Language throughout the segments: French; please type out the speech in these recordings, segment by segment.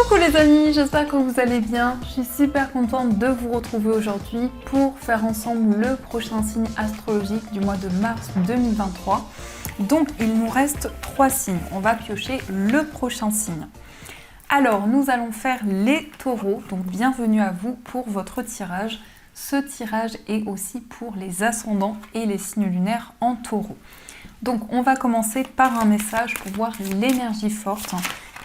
Coucou les amis, j'espère que vous allez bien. Je suis super contente de vous retrouver aujourd'hui pour faire ensemble le prochain signe astrologique du mois de mars 2023. Donc il nous reste 3 signes, on va piocher le prochain signe. Alors nous allons faire les taureaux, donc bienvenue à vous pour votre tirage. Ce tirage est aussi pour les ascendants et les signes lunaires en taureau. Donc on va commencer par un message pour voir l'énergie forte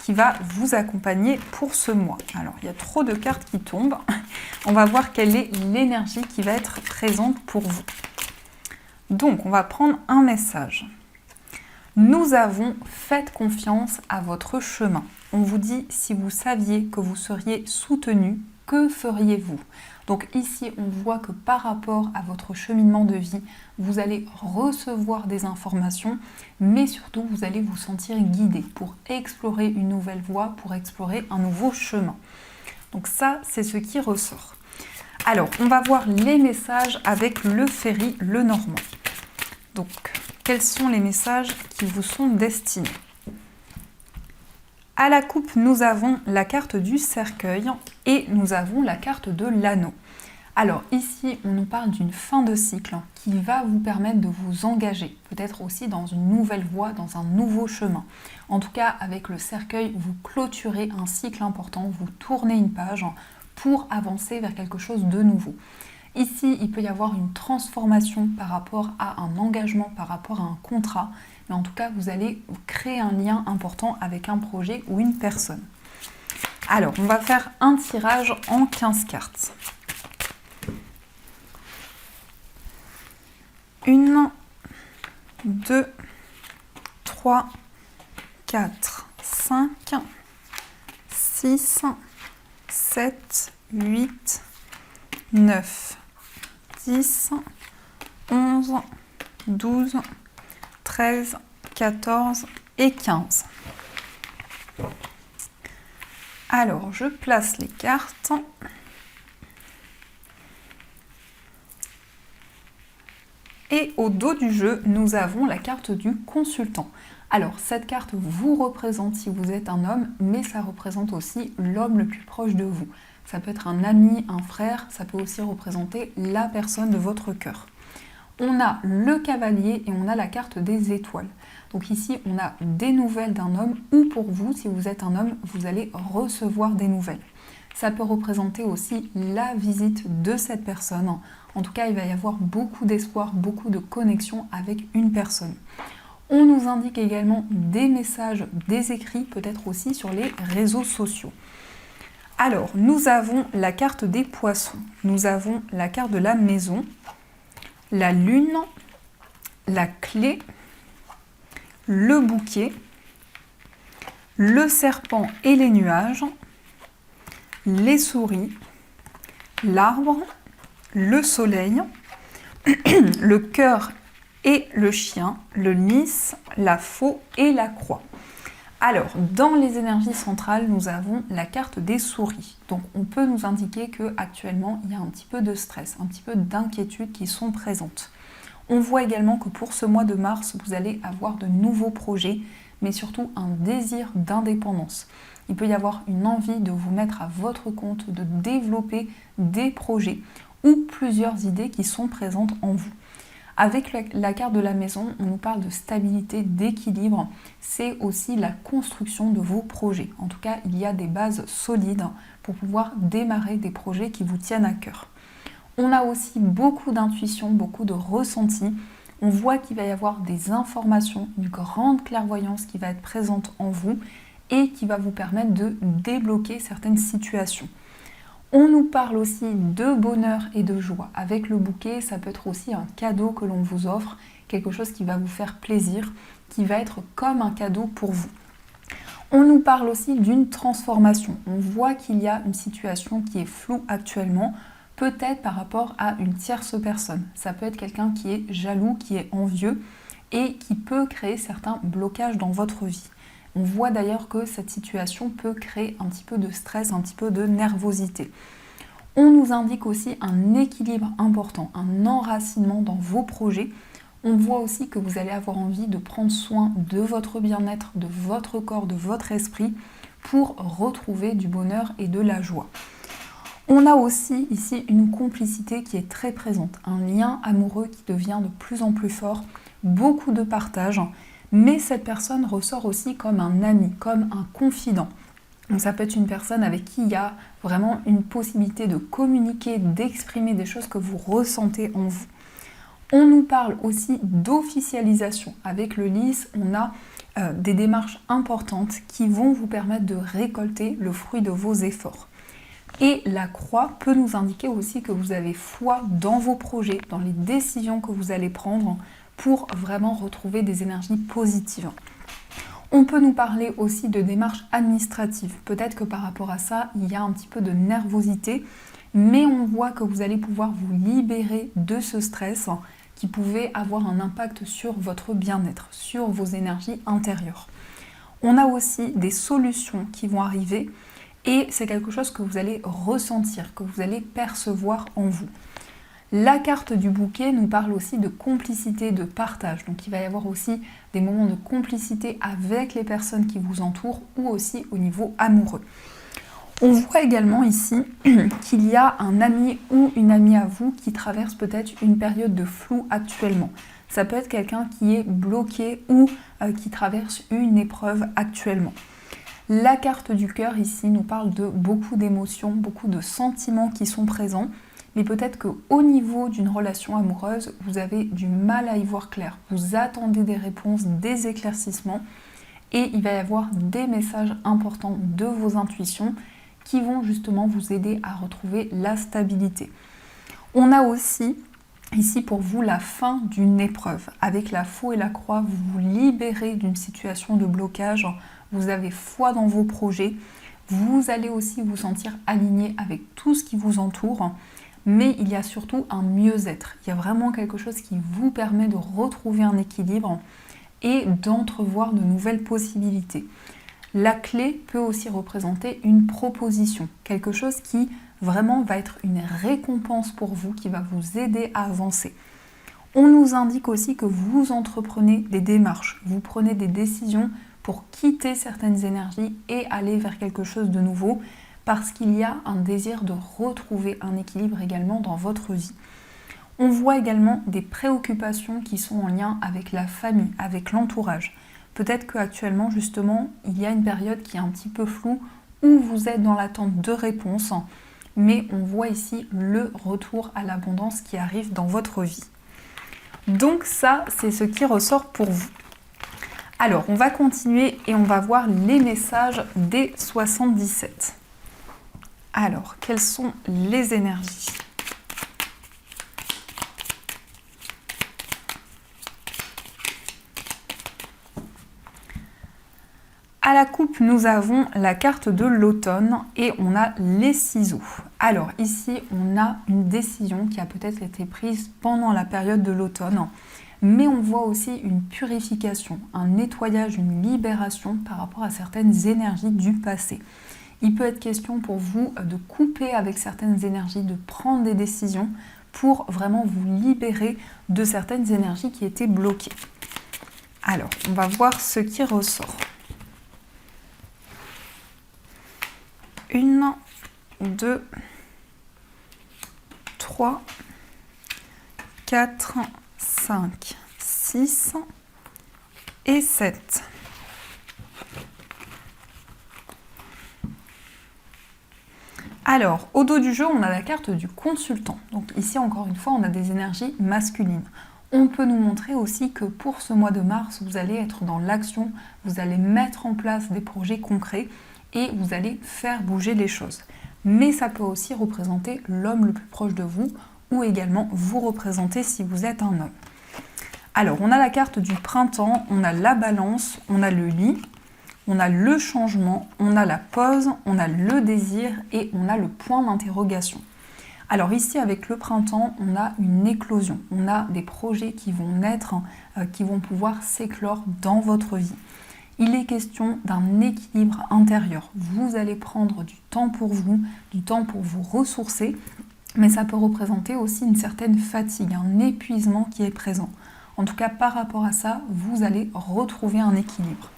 qui va vous accompagner pour ce mois. Alors, il y a trop de cartes qui tombent. On va voir quelle est l'énergie qui va être présente pour vous. Donc, on va prendre un message. Nous avons fait confiance à votre chemin. On vous dit, si vous saviez que vous seriez soutenu, que feriez-vous ? Donc ici, on voit que par rapport à votre cheminement de vie, vous allez recevoir des informations, mais surtout, vous allez vous sentir guidé pour explorer une nouvelle voie, pour explorer un nouveau chemin. Donc ça, c'est ce qui ressort. Alors, on va voir les messages avec le Ferry Lenormand. Donc, quels sont les messages qui vous sont destinés ? À la coupe, nous avons la carte du cercueil et nous avons la carte de l'anneau. Alors ici, on nous parle d'une fin de cycle qui va vous permettre de vous engager, peut-être aussi dans une nouvelle voie, dans un nouveau chemin. En tout cas, avec le cercueil, vous clôturez un cycle important, vous tournez une page pour avancer vers quelque chose de nouveau. Ici, il peut y avoir une transformation par rapport à un engagement, par rapport à un contrat. Mais en tout cas, vous allez créer un lien important avec un projet ou une personne. Alors, on va faire un tirage en 15 cartes. 1, 2, 3, 4, 5, 6, 7, 8, 9, 10, 11, 12, 13, 14 et 15. Alors, je place les cartes. Et au dos du jeu, nous avons la carte du consultant. Alors, cette carte vous représente si vous êtes un homme, mais ça représente aussi l'homme le plus proche de vous. Ça peut être un ami, un frère, ça peut aussi représenter la personne de votre cœur. On a le cavalier et on a la carte des étoiles. Donc ici, on a des nouvelles d'un homme ou pour vous, si vous êtes un homme, vous allez recevoir des nouvelles. Ça peut représenter aussi la visite de cette personne. En tout cas, il va y avoir beaucoup d'espoir, beaucoup de connexion avec une personne. On nous indique également des messages, des écrits, peut-être aussi sur les réseaux sociaux. Alors, nous avons la carte des poissons, nous avons la carte de la maison, la lune, la clé, le bouquet, le serpent et les nuages, les souris, l'arbre, le soleil, le cœur et le chien, le lys, la faux et la croix. Alors, dans les énergies centrales, nous avons la carte des souris. Donc, on peut nous indiquer qu'actuellement, il y a un petit peu de stress, un petit peu d'inquiétude qui sont présentes. On voit également que pour ce mois de mars, vous allez avoir de nouveaux projets, mais surtout un désir d'indépendance. Il peut y avoir une envie de vous mettre à votre compte, de développer des projets ou plusieurs idées qui sont présentes en vous. Avec la carte de la maison, on nous parle de stabilité, d'équilibre. C'est aussi la construction de vos projets. En tout cas, il y a des bases solides pour pouvoir démarrer des projets qui vous tiennent à cœur. On a aussi beaucoup d'intuition, beaucoup de ressenti. On voit qu'il va y avoir des informations, une grande clairvoyance qui va être présente en vous et qui va vous permettre de débloquer certaines situations. On nous parle aussi de bonheur et de joie. Avec le bouquet, ça peut être aussi un cadeau que l'on vous offre, quelque chose qui va vous faire plaisir, qui va être comme un cadeau pour vous. On nous parle aussi d'une transformation. On voit qu'il y a une situation qui est floue actuellement, peut-être par rapport à une tierce personne. Ça peut être quelqu'un qui est jaloux, qui est envieux et qui peut créer certains blocages dans votre vie. On voit d'ailleurs que cette situation peut créer un petit peu de stress, un petit peu de nervosité. On nous indique aussi un équilibre important, un enracinement dans vos projets. On voit aussi que vous allez avoir envie de prendre soin de votre bien-être, de votre corps, de votre esprit, pour retrouver du bonheur et de la joie. On a aussi ici une complicité qui est très présente, un lien amoureux qui devient de plus en plus fort, beaucoup de partage, mais cette personne ressort aussi comme un ami, comme un confident. Donc ça peut être une personne avec qui il y a vraiment une possibilité de communiquer, d'exprimer des choses que vous ressentez en vous. On nous parle aussi d'officialisation. Avec le lys, on a des démarches importantes qui vont vous permettre de récolter le fruit de vos efforts. Et la croix peut nous indiquer aussi que vous avez foi dans vos projets, dans les décisions que vous allez prendre pour vraiment retrouver des énergies positives. On peut nous parler aussi de démarches administratives. Peut-être que par rapport à ça, il y a un petit peu de nervosité, mais on voit que vous allez pouvoir vous libérer de ce stress qui pouvait avoir un impact sur votre bien-être, sur vos énergies intérieures. On a aussi des solutions qui vont arriver et c'est quelque chose que vous allez ressentir, que vous allez percevoir en vous. La carte du bouquet nous parle aussi de complicité, de partage. Donc il va y avoir aussi des moments de complicité avec les personnes qui vous entourent ou aussi au niveau amoureux. On voit également ici qu'il y a un ami ou une amie à vous qui traverse peut-être une période de flou actuellement. Ça peut être quelqu'un qui est bloqué ou qui traverse une épreuve actuellement. La carte du cœur ici nous parle de beaucoup d'émotions, beaucoup de sentiments qui sont présents. Mais peut-être qu'au niveau d'une relation amoureuse, vous avez du mal à y voir clair. Vous attendez des réponses, des éclaircissements et il va y avoir des messages importants de vos intuitions qui vont justement vous aider à retrouver la stabilité. On a aussi ici pour vous la fin d'une épreuve. Avec la faux et la croix, vous vous libérez d'une situation de blocage, vous avez foi dans vos projets, vous allez aussi vous sentir aligné avec tout ce qui vous entoure. Mais il y a surtout un mieux-être. Il y a vraiment quelque chose qui vous permet de retrouver un équilibre et d'entrevoir de nouvelles possibilités. La clé peut aussi représenter une proposition, quelque chose qui vraiment va être une récompense pour vous, qui va vous aider à avancer. On nous indique aussi que vous entreprenez des démarches, vous prenez des décisions pour quitter certaines énergies et aller vers quelque chose de nouveau, parce qu'il y a un désir de retrouver un équilibre également dans votre vie. On voit également des préoccupations qui sont en lien avec la famille, avec l'entourage. Peut-être qu'actuellement, justement, il y a une période qui est un petit peu floue où vous êtes dans l'attente de réponses, mais on voit ici le retour à l'abondance qui arrive dans votre vie. Donc ça, c'est ce qui ressort pour vous. Alors, on va continuer et on va voir les messages des 77. Alors, quelles sont les énergies ? À la coupe, nous avons la carte de l'automne et on a les ciseaux. Alors ici, on a une décision qui a peut-être été prise pendant la période de l'automne, mais on voit aussi une purification, un nettoyage, une libération par rapport à certaines énergies du passé. Il peut être question pour vous de couper avec certaines énergies, de prendre des décisions pour vraiment vous libérer de certaines énergies qui étaient bloquées. Alors, on va voir ce qui ressort. 1, 2, 3, 4, 5, 6 et 7. Alors, au dos du jeu, on a la carte du consultant. Donc ici, encore une fois, on a des énergies masculines. On peut nous montrer aussi que pour ce mois de mars, vous allez être dans l'action, vous allez mettre en place des projets concrets et vous allez faire bouger les choses. Mais ça peut aussi représenter l'homme le plus proche de vous ou également vous représenter si vous êtes un homme. Alors, on a la carte du printemps, on a la balance, on a le lit, on a le changement, on a la pause, on a le désir et on a le point d'interrogation. Alors ici, avec le printemps, on a une éclosion, on a des projets qui vont naître, qui vont pouvoir s'éclore dans votre vie. Il est question d'un équilibre intérieur. Vous allez prendre du temps pour vous ressourcer, mais ça peut représenter aussi une certaine fatigue, un épuisement qui est présent. En tout cas, par rapport à ça, vous allez retrouver un équilibre.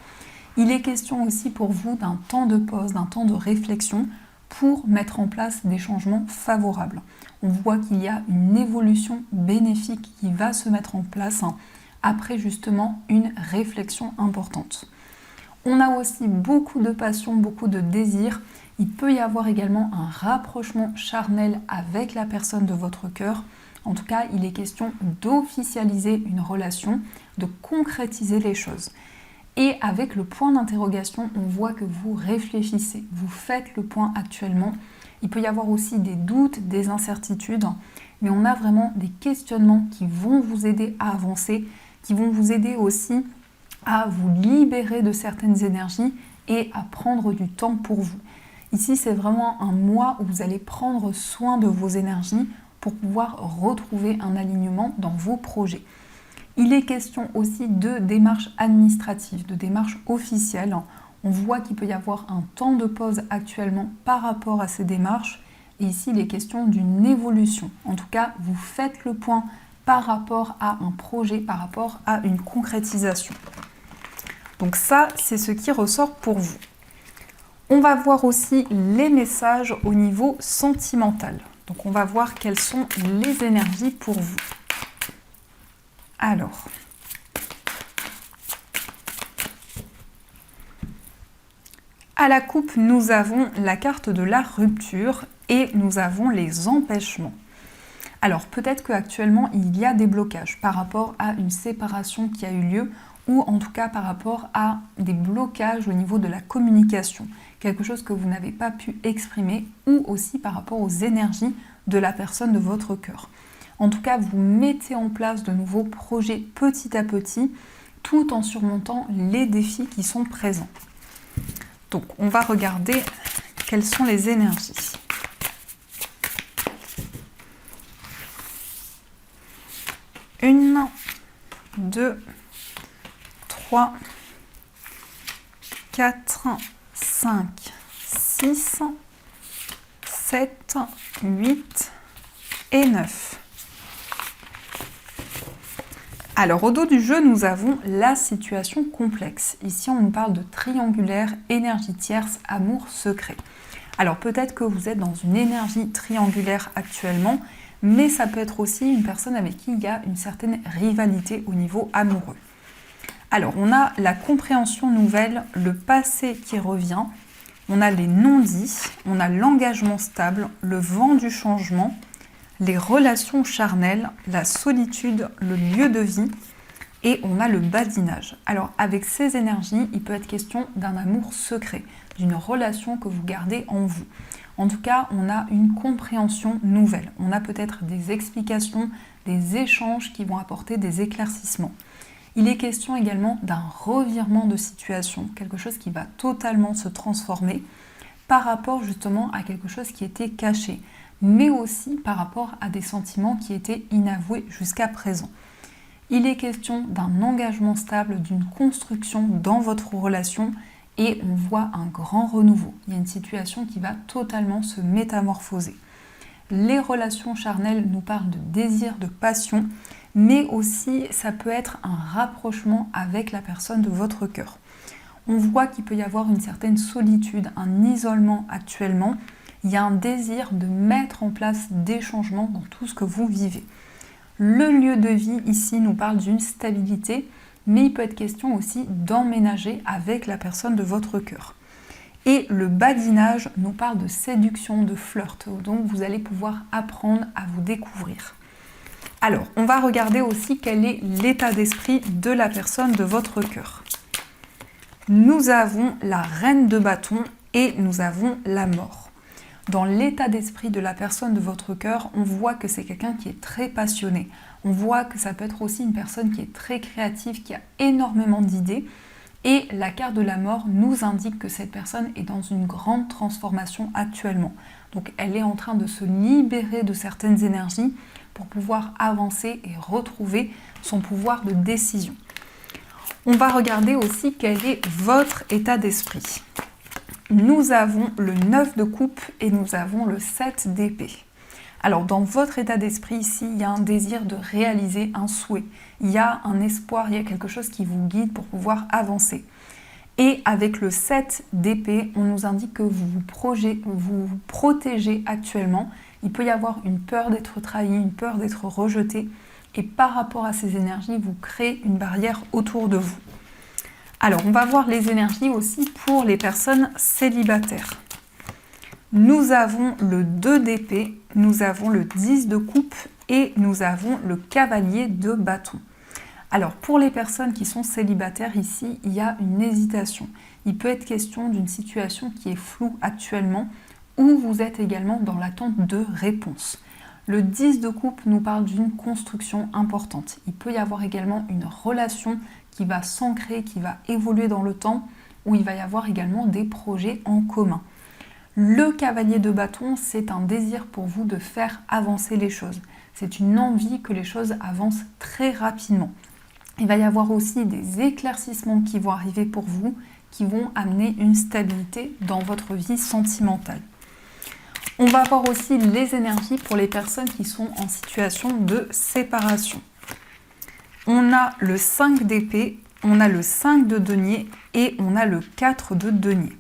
Il est question aussi pour vous d'un temps de pause, d'un temps de réflexion pour mettre en place des changements favorables. On voit qu'il y a une évolution bénéfique qui va se mettre en place après justement une réflexion importante. On a aussi beaucoup de passion, beaucoup de désir. Il peut y avoir également un rapprochement charnel avec la personne de votre cœur. En tout cas, il est question d'officialiser une relation, de concrétiser les choses. Et avec le point d'interrogation, on voit que vous réfléchissez, vous faites le point actuellement. Il peut y avoir aussi des doutes, des incertitudes, mais on a vraiment des questionnements qui vont vous aider à avancer, qui vont vous aider aussi à vous libérer de certaines énergies et à prendre du temps pour vous. Ici, c'est vraiment un mois où vous allez prendre soin de vos énergies pour pouvoir retrouver un alignement dans vos projets. Il est question aussi de démarches administratives, de démarches officielles. On voit qu'il peut y avoir un temps de pause actuellement par rapport à ces démarches. Et ici, il est question d'une évolution. En tout cas, vous faites le point par rapport à un projet, par rapport à une concrétisation. Donc ça, c'est ce qui ressort pour vous. On va voir aussi les messages au niveau sentimental. Donc on va voir quelles sont les énergies pour vous. Alors, à la coupe, nous avons la carte de la rupture et nous avons les empêchements. Alors peut-être qu'actuellement il y a des blocages par rapport à une séparation qui a eu lieu ou en tout cas par rapport à des blocages au niveau de la communication, quelque chose que vous n'avez pas pu exprimer ou aussi par rapport aux énergies de la personne de votre cœur. En tout cas, vous mettez en place de nouveaux projets petit à petit tout en surmontant les défis qui sont présents. Donc on va regarder quelles sont les énergies. Une, 2, 3, 4, 5, 6, 7, 8 et 9. Alors au dos du jeu, nous avons la situation complexe. Ici, on nous parle de triangulaire, énergie tierce, amour secret. Alors peut-être que vous êtes dans une énergie triangulaire actuellement, mais ça peut être aussi une personne avec qui il y a une certaine rivalité au niveau amoureux. Alors on a la compréhension nouvelle, le passé qui revient, on a les non-dits, on a l'engagement stable, le vent du changement, les relations charnelles, la solitude, le lieu de vie et on a le badinage. Alors avec ces énergies, il peut être question d'un amour secret, d'une relation que vous gardez en vous. En tout cas, on a une compréhension nouvelle. On a peut-être des explications, des échanges qui vont apporter des éclaircissements. Il est question également d'un revirement de situation, quelque chose qui va totalement se transformer par rapport justement à quelque chose qui était caché, mais aussi par rapport à des sentiments qui étaient inavoués jusqu'à présent. Il est question d'un engagement stable, d'une construction dans votre relation et on voit un grand renouveau. Il y a une situation qui va totalement se métamorphoser. Les relations charnelles nous parlent de désir, de passion, mais aussi ça peut être un rapprochement avec la personne de votre cœur. On voit qu'il peut y avoir une certaine solitude, un isolement actuellement. Il y a un désir de mettre en place des changements dans tout ce que vous vivez. Le lieu de vie ici nous parle d'une stabilité, mais il peut être question aussi d'emménager avec la personne de votre cœur. Et le badinage nous parle de séduction, de flirt, donc vous allez pouvoir apprendre à vous découvrir. Alors, on va regarder aussi quel est l'état d'esprit de la personne de votre cœur. Nous avons la reine de bâton et nous avons la mort. Dans l'état d'esprit de la personne de votre cœur, on voit que c'est quelqu'un qui est très passionné. On voit que ça peut être aussi une personne qui est très créative, qui a énormément d'idées. Et la carte de la mort nous indique que cette personne est dans une grande transformation actuellement. Donc elle est en train de se libérer de certaines énergies pour pouvoir avancer et retrouver son pouvoir de décision. On va regarder aussi quel est votre état d'esprit. Nous avons le 9 de coupe et nous avons le 7 d'épée. Alors dans votre état d'esprit ici, il y a un désir de réaliser un souhait. Il y a un espoir, il y a quelque chose qui vous guide pour pouvoir avancer. Et avec le 7 d'épée, on nous indique que vous vous protégez actuellement. Il peut y avoir une peur d'être trahi, une peur d'être rejeté. Et par rapport à ces énergies, vous créez une barrière autour de vous. Alors, on va voir les énergies aussi pour les personnes célibataires. Nous avons le 2 d'épée, nous avons le 10 de coupe et nous avons le cavalier de bâton. Alors, pour les personnes qui sont célibataires, ici, il y a une hésitation. Il peut être question d'une situation qui est floue actuellement ou vous êtes également dans l'attente de réponses. Le 10 de coupe nous parle d'une construction importante. Il peut y avoir également une relation qui va s'ancrer, qui va évoluer dans le temps, où il va y avoir également des projets en commun. Le cavalier de bâton, c'est un désir pour vous de faire avancer les choses. C'est une envie que les choses avancent très rapidement. Il va y avoir aussi des éclaircissements qui vont arriver pour vous, qui vont amener une stabilité dans votre vie sentimentale. On va voir aussi les énergies pour les personnes qui sont en situation de séparation. On a le 5 d'épée, on a le 5 de denier et on a le 4 de denier.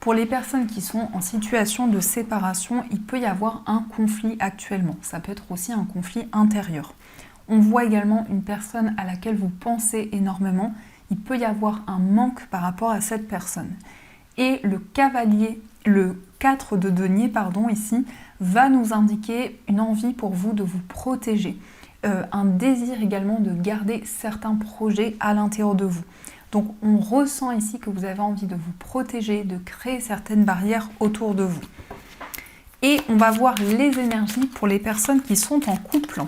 Pour les personnes qui sont en situation de séparation, il peut y avoir un conflit actuellement. Ça peut être aussi un conflit intérieur. On voit également une personne à laquelle vous pensez énormément. Il peut y avoir un manque par rapport à cette personne. Et le 4 de denier, ici, va nous indiquer une envie pour vous de vous protéger. Un désir également de garder certains projets à l'intérieur de vous. Donc on ressent ici que vous avez envie de vous protéger, de créer certaines barrières autour de vous. Et on va voir les énergies pour les personnes qui sont en couple.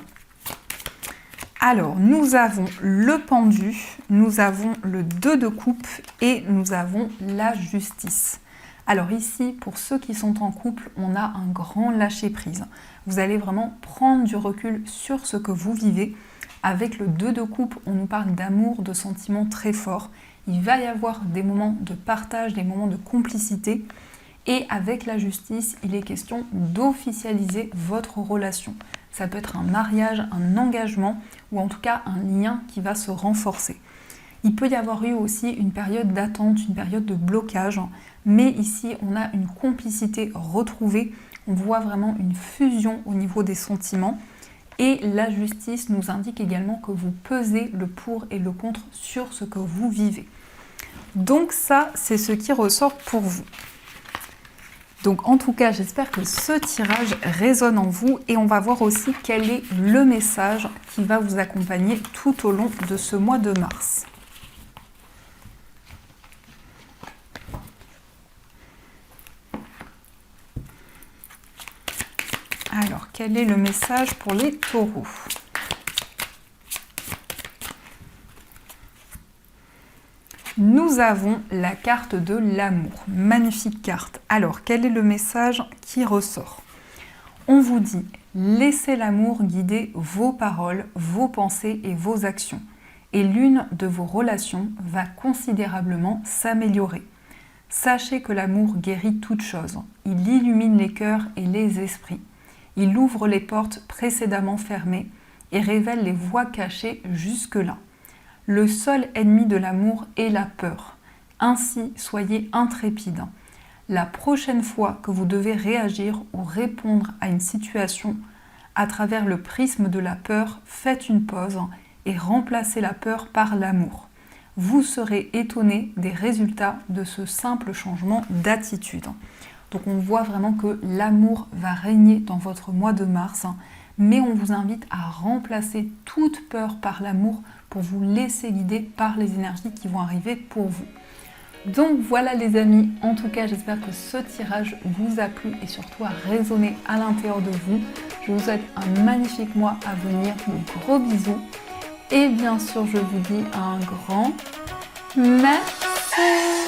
Alors, nous avons le pendu, nous avons le 2 de coupe et nous avons la justice. Alors ici, pour ceux qui sont en couple, on a un grand lâcher-prise. Vous allez vraiment prendre du recul sur ce que vous vivez. Avec le 2 de coupe, on nous parle d'amour, de sentiments très forts. Il va y avoir des moments de partage, des moments de complicité. Et avec la justice, il est question d'officialiser votre relation. Ça peut être un mariage, un engagement ou en tout cas un lien qui va se renforcer. Il peut y avoir eu aussi une période d'attente, une période de blocage, mais ici on a une complicité retrouvée, on voit vraiment une fusion au niveau des sentiments et la justice nous indique également que vous pesez le pour et le contre sur ce que vous vivez. Donc ça, c'est ce qui ressort pour vous. Donc en tout cas, j'espère que ce tirage résonne en vous et on va voir aussi quel est le message qui va vous accompagner tout au long de ce mois de mars. Alors, quel est le message pour les taureaux ? Nous avons la carte de l'amour. Magnifique carte. Alors, quel est le message qui ressort ? On vous dit, laissez l'amour guider vos paroles, vos pensées et vos actions. Et l'une de vos relations va considérablement s'améliorer. Sachez que l'amour guérit toutes choses. Il illumine les cœurs et les esprits. Il ouvre les portes précédemment fermées et révèle les voies cachées jusque-là. Le seul ennemi de l'amour est la peur. Ainsi, soyez intrépides. La prochaine fois que vous devez réagir ou répondre à une situation à travers le prisme de la peur, faites une pause et remplacez la peur par l'amour. Vous serez étonné des résultats de ce simple changement d'attitude. Donc on voit vraiment que l'amour va régner dans votre mois de mars, mais on vous invite à remplacer toute peur par l'amour pour vous laisser guider par les énergies qui vont arriver pour vous. Donc voilà les amis, en tout cas j'espère que ce tirage vous a plu et surtout a résonné à l'intérieur de vous. Je vous souhaite un magnifique mois à venir, de gros bisous et bien sûr je vous dis un grand merci.